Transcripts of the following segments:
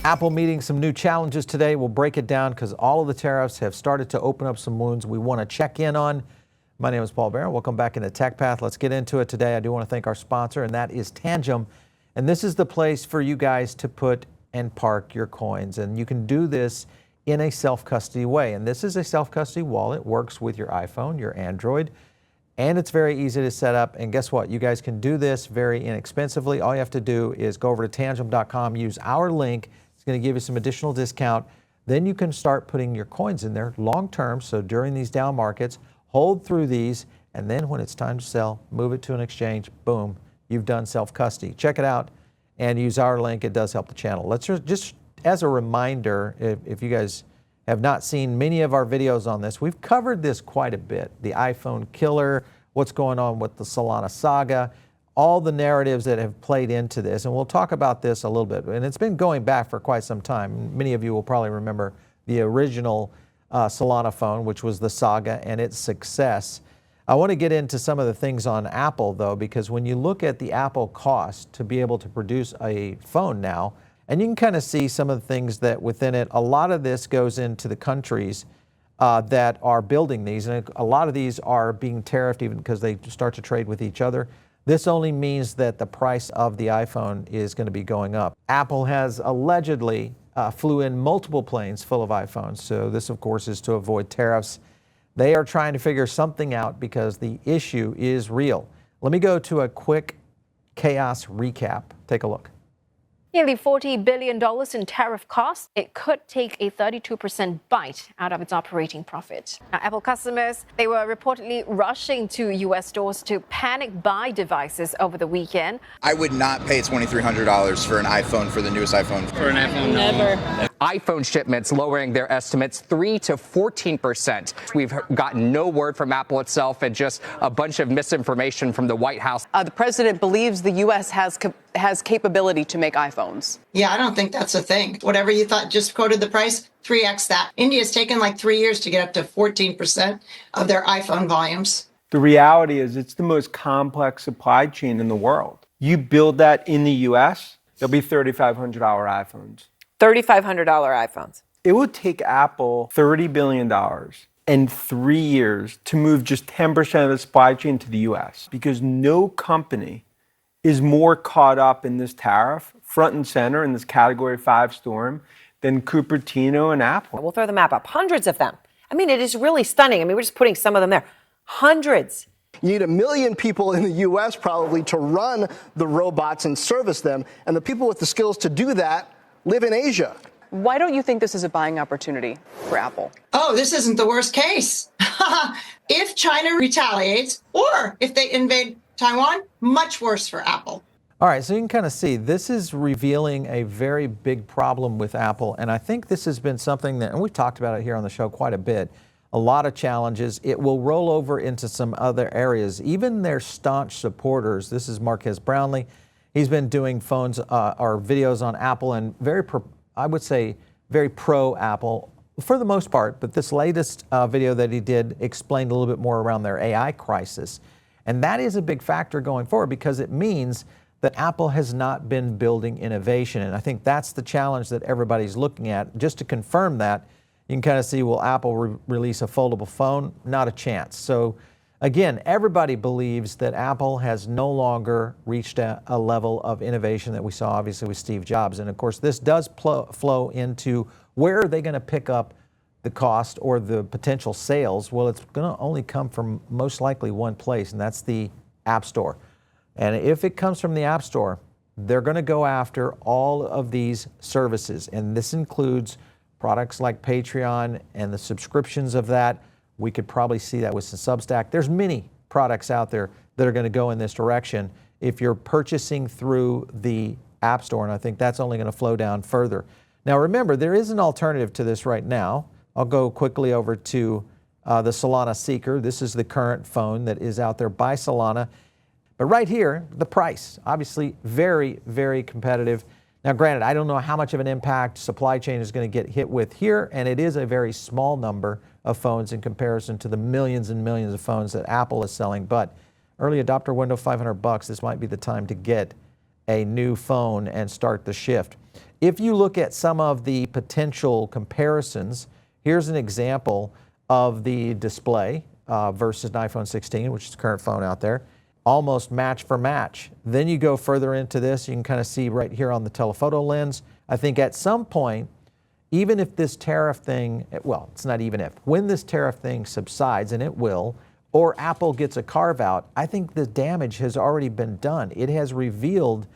Apple meeting some new challenges today. We'll break it down because all of the tariffs have started to open up some wounds we want to check in on. My name is Paul Barron. Welcome back into Tech Path. Let's get into it today. I do want to thank our sponsor, and that is Tangem. And this is the place for you guys to put and park your coins. And you can do this in a self-custody way. And this is a self-custody wallet. Works with your iPhone, your Android, and it's very easy to set up. And guess what? You guys can do this very inexpensively. All you have to do is go over to tangem.com, use our link. It's going to give you some additional discount. Then you can start putting your coins in there long term. So during these down markets, hold through these, and then when it's time to sell, move it to an exchange. Boom, you've done self-custody. Check it out and use our link. It does help the channel. Let's just as a reminder, if you guys have not seen many of our videos on this, we've covered this quite a bit. The iPhone killer, what's going on with the Solana Saga, all the narratives that have played into this. And we'll talk about this a little bit. And it's been going back for quite some time. Many of you will probably remember the original Solana phone, which was the Saga, and its success. I want to get into some of the things on Apple, though, because when you look at the Apple cost to be able to produce a phone now, and you can kind of see some of the things that within it, a lot of this goes into the countries that are building these. And a lot of these are being tariffed even because they start to trade with each other. This only means that the price of the iPhone is going to be going up. Apple has allegedly flew in multiple planes full of iPhones. So this, of course, is to avoid tariffs. They are trying to figure something out because the issue is real. Let me go to a quick chaos recap. Take a look. Nearly $40 billion in tariff costs. It could take a 32% bite out of its operating profit. Now, Apple customers, they were reportedly rushing to U.S. stores to panic buy devices over the weekend. I would not pay $2,300 for an iPhone, for the newest iPhone. For an iPhone, Never. iPhone shipments lowering their estimates 3 to 14%. We've gotten no word from Apple itself and just a bunch of misinformation from the White House. The president believes the U.S. has capability to make iPhones. Yeah, I don't think that's a thing. Whatever you thought, just quoted the price, 3x that. India's taken like 3 years to get up to 14% of their iPhone volumes. The reality is it's the most complex supply chain in the world. You build that in the U.S., there'll be $3,500 iPhones. $3,500 iPhones. It would take Apple $30 billion in 3 years to move just 10% of the supply chain to the U.S. because no company is more caught up in this tariff, front and center in this Category 5 storm, than Cupertino and Apple. We'll throw the map up. Hundreds of them. I mean, it is really stunning. I mean, we're just putting some of them there. Hundreds. You need 1 million people in the U.S. probably to run the robots and service them. And the people with the skills to do that live in Asia. Why don't you think this is a buying opportunity for Apple? Oh, this isn't the worst case. If China retaliates or if they invade Taiwan, much worse for Apple. All right, so you can kind of see this is revealing a very big problem with Apple. And I think this has been something that, and we've talked about it here on the show quite a bit, a lot of challenges. It will roll over into some other areas. Even their staunch supporters, this is Marques Brownlee. He's been doing phones or videos on Apple and I would say very pro Apple for the most part. But this latest video that he did explained a little bit more around their AI crisis. And that is a big factor going forward because it means that Apple has not been building innovation. And I think that's the challenge that everybody's looking at. Just to confirm that, you can kind of see, will Apple release a foldable phone? Not a chance. So again, everybody believes that Apple has no longer reached a level of innovation that we saw obviously with Steve Jobs. And of course, this does flow into where are they going to pick up the cost or the potential sales. Well, it's going to only come from most likely one place, and that's the App Store. And if it comes from the App Store, they're going to go after all of these services. And this includes products like Patreon and the subscriptions of that. We could probably see that with some Substack. There's many products out there that are going to go in this direction if you're purchasing through the App Store. And I think that's only going to flow down further. Now, remember, there is an alternative to this right now. I'll go quickly over to the Solana Seeker. This is the current phone that is out there by Solana. But right here, the price, obviously very, very competitive. Now, granted, I don't know how much of an impact supply chain is going to get hit with here, and it is a very small number of phones in comparison to the millions and millions of phones that Apple is selling. But early adopter window, $500. This might be the time to get a new phone and start the shift. If you look at some of the potential comparisons, here's an example of the display versus an iPhone 16, which is the current phone out there, almost match for match. Then you go further into this, you can kind of see right here on the telephoto lens. I think at some point, even if this tariff thing, well, it's not even if, when this tariff thing subsides, and it will, or Apple gets a carve out, I think the damage has already been done. It has revealed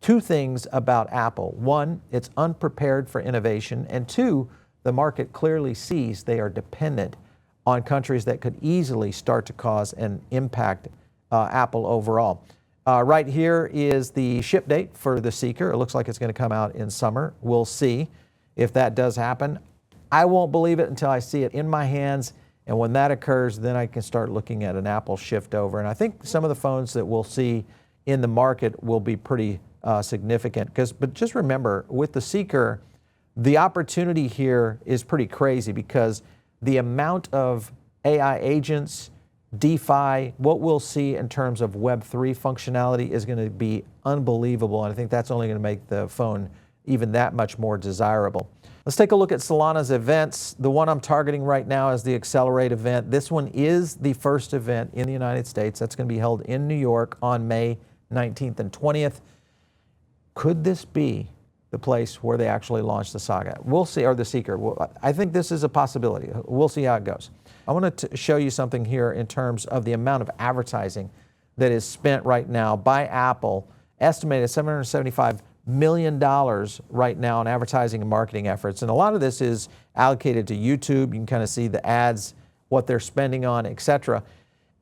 two things about Apple. One, it's unprepared for innovation, and two, the market clearly sees they are dependent on countries that could easily start to cause an impact Apple overall. Right here is the ship date for the Seeker. It looks like it's going to come out in summer. We'll see if that does happen. I won't believe it until I see it in my hands, and when that occurs, then I can start looking at an Apple shift over. And I think some of the phones that we'll see in the market will be pretty significant. But just remember, with the Seeker, the opportunity here is pretty crazy because the amount of AI agents, DeFi, what we'll see in terms of Web3 functionality is going to be unbelievable. And I think that's only going to make the phone even that much more desirable. Let's take a look at Solana's events. The one I'm targeting right now is the Accelerate event. This one is the first event in the United States. That's going to be held in New York on May 19th and 20th. Could this be the place where they actually launch the Saga? We'll see, or the Seeker. I think this is a possibility. We'll see how it goes. I want to show you something here in terms of the amount of advertising that is spent right now by Apple, estimated $775 million right now in advertising and marketing efforts. And a lot of this is allocated to YouTube. You can kind of see the ads, what they're spending on, etc.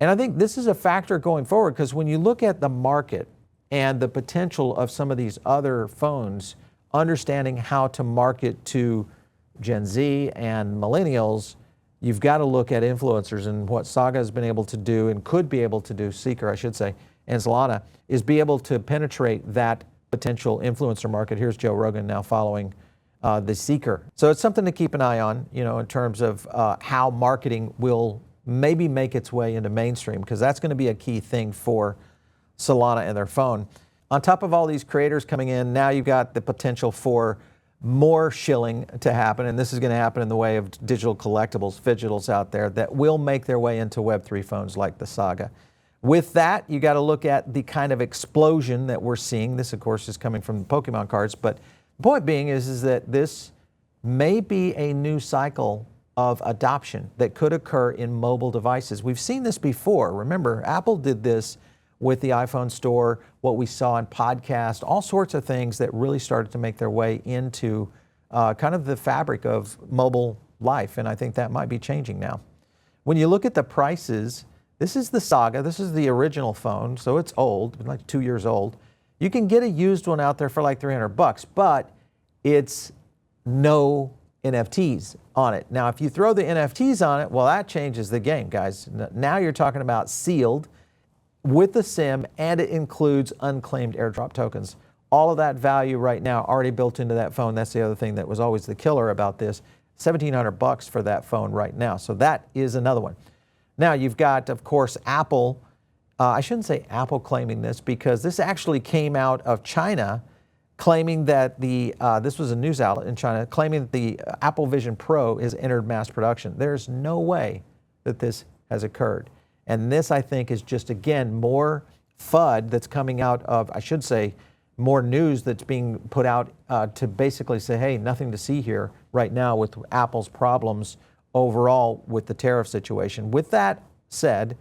And I think this is a factor going forward because when you look at the market and the potential of some of these other phones, understanding how to market to Gen Z and millennials, you've got to look at influencers, and what Saga has been able to do and could be able to do, Seeker I should say, and Solana, is be able to penetrate that potential influencer market. Here's Joe Rogan now following the Seeker. So it's something to keep an eye on, in terms of how marketing will maybe make its way into mainstream, because that's going to be a key thing for Solana and their phone. On top of all these creators coming in, now you've got the potential for more shilling to happen, and this is going to happen in the way of digital collectibles, fidgetals out there that will make their way into Web3 phones like the Saga. With that, you got to look at the kind of explosion that we're seeing. This, of course, is coming from the Pokemon cards, but the point being is that this may be a new cycle of adoption that could occur in mobile devices. We've seen this before. Remember, Apple did this with the iPhone store, what we saw in podcast, all sorts of things that really started to make their way into kind of the fabric of mobile life, and I think that might be changing now. When you look at the prices, this is the Saga, this is the original phone, so it's old, like 2 years old. You can get a used one out there for like $300, but it's no NFTs on it. Now, if you throw the NFTs on it, well, that changes the game, guys. Now you're talking about sealed with the SIM, and it includes unclaimed airdrop tokens. All of that value right now already built into that phone. That's the other thing that was always the killer about this. $1,700 for that phone right now. So that is another one. Now you've got, of course, Apple. I shouldn't say Apple claiming this because this actually came out of China, claiming that this was a news outlet in China, claiming that the Apple Vision Pro has entered mass production. There's no way that this has occurred. And this, I think, is just, again, more FUD that's coming out of, I should say, more news that's being put out to basically say, hey, nothing to see here right now with Apple's problems overall with the tariff situation. With that said,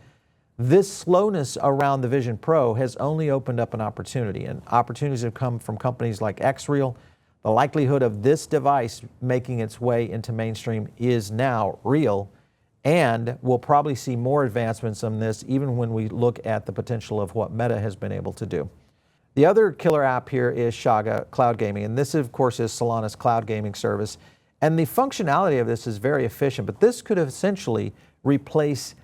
this slowness around the Vision Pro has only opened up an opportunity, and opportunities have come from companies like XREAL. The likelihood of this device making its way into mainstream is now real, and we'll probably see more advancements on this even when we look at the potential of what Meta has been able to do. The other killer app here is Shaga Cloud Gaming, and this, of course, is Solana's cloud gaming service. And the functionality of this is very efficient, but this could essentially replace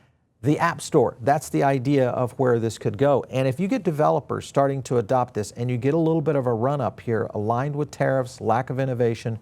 the App Store. That's the idea of where this could go. And if you get developers starting to adopt this and you get a little bit of a run up here aligned with tariffs, lack of innovation,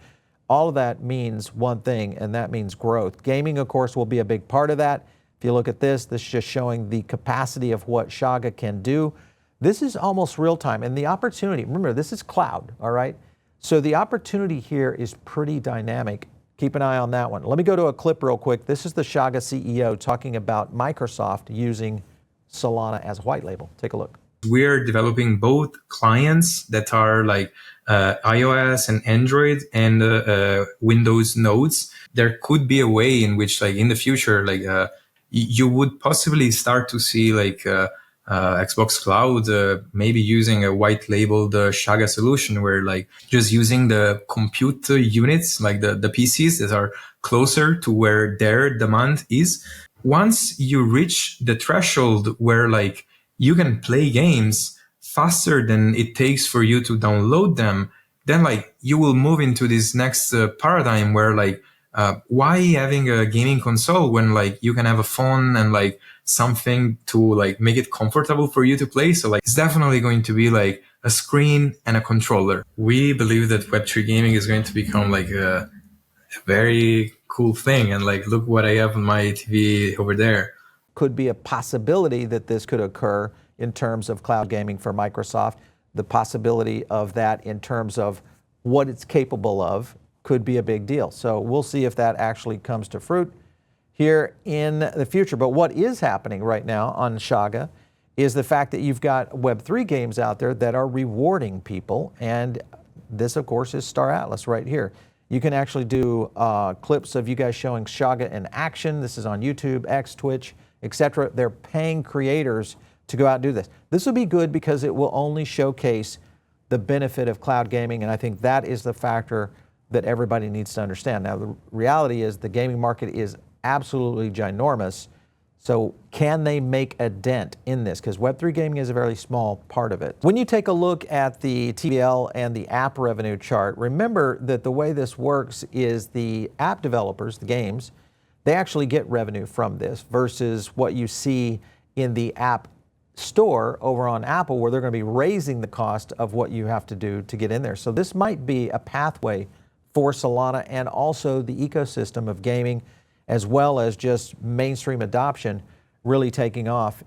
all of that means one thing, and that means growth. Gaming, of course, will be a big part of that. If you look at this, this is just showing the capacity of what Shaga can do. This is almost real time. And the opportunity, remember, this is cloud, all right? So the opportunity here is pretty dynamic. Keep an eye on that one. Let me go to a clip real quick. This is the Shaga CEO talking about Microsoft using Solana as a white label. Take a look. We're developing both clients that are like iOS and Android and Windows nodes. There could be a way in which, like in the future, like you would possibly start to see like Xbox Cloud maybe using a white labeled Shaga solution, where like just using the compute units, like the PCs that are closer to where their demand is. Once you reach the threshold where like you can play games faster than it takes for you to download them, then like you will move into this next paradigm where like why having a gaming console when like you can have a phone and like something to like make it comfortable for you to play. So like it's definitely going to be like a screen and a controller. We believe that Web3 gaming is going to become like a very cool thing. And like, look what I have on my TV over there. Could be a possibility that this could occur in terms of cloud gaming for Microsoft. The possibility of that in terms of what it's capable of could be a big deal. So we'll see if that actually comes to fruit here in the future. But what is happening right now on Shaga is the fact that you've got Web3 games out there that are rewarding people. And this, of course, is Star Atlas right here. You can actually do clips of you guys showing Shaga in action. This is on YouTube, X, Twitch, etc. They're paying creators to go out and do this. This will be good because it will only showcase the benefit of cloud gaming, and I think that is the factor that everybody needs to understand. Now, the reality is the gaming market is absolutely ginormous, so can they make a dent in this? Because Web3 gaming is a very small part of it. When you take a look at the TVL and the app revenue chart, remember that the way this works is the app developers, the games, they actually get revenue from this versus what you see in the app store over on Apple, where they're going to be raising the cost of what you have to do to get in there. So this might be a pathway for Solana and also the ecosystem of gaming, as well as just mainstream adoption really taking off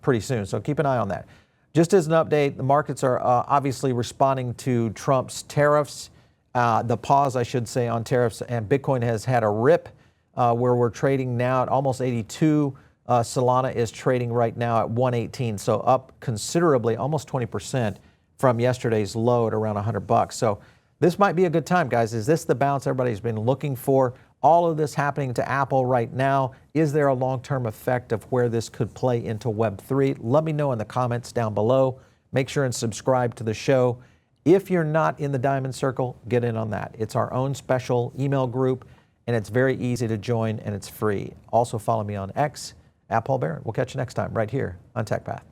pretty soon. So keep an eye on that. Just as an update, the markets are obviously responding to Trump's tariffs, the pause, I should say, on tariffs, and Bitcoin has had a rip where we're trading now at almost 82. Solana is trading right now at 118, so up considerably, almost 20% from yesterday's low at around $100. So this might be a good time, guys. Is this the bounce everybody's been looking for? All of this happening to Apple right now. Is there a long-term effect of where this could play into Web3? Let me know in the comments down below. Make sure and subscribe to the show. If you're not in the Diamond Circle, get in on that. It's our own special email group, and it's very easy to join, and it's free. Also follow me on X, @PaulBaron. We'll catch you next time right here on TechPath.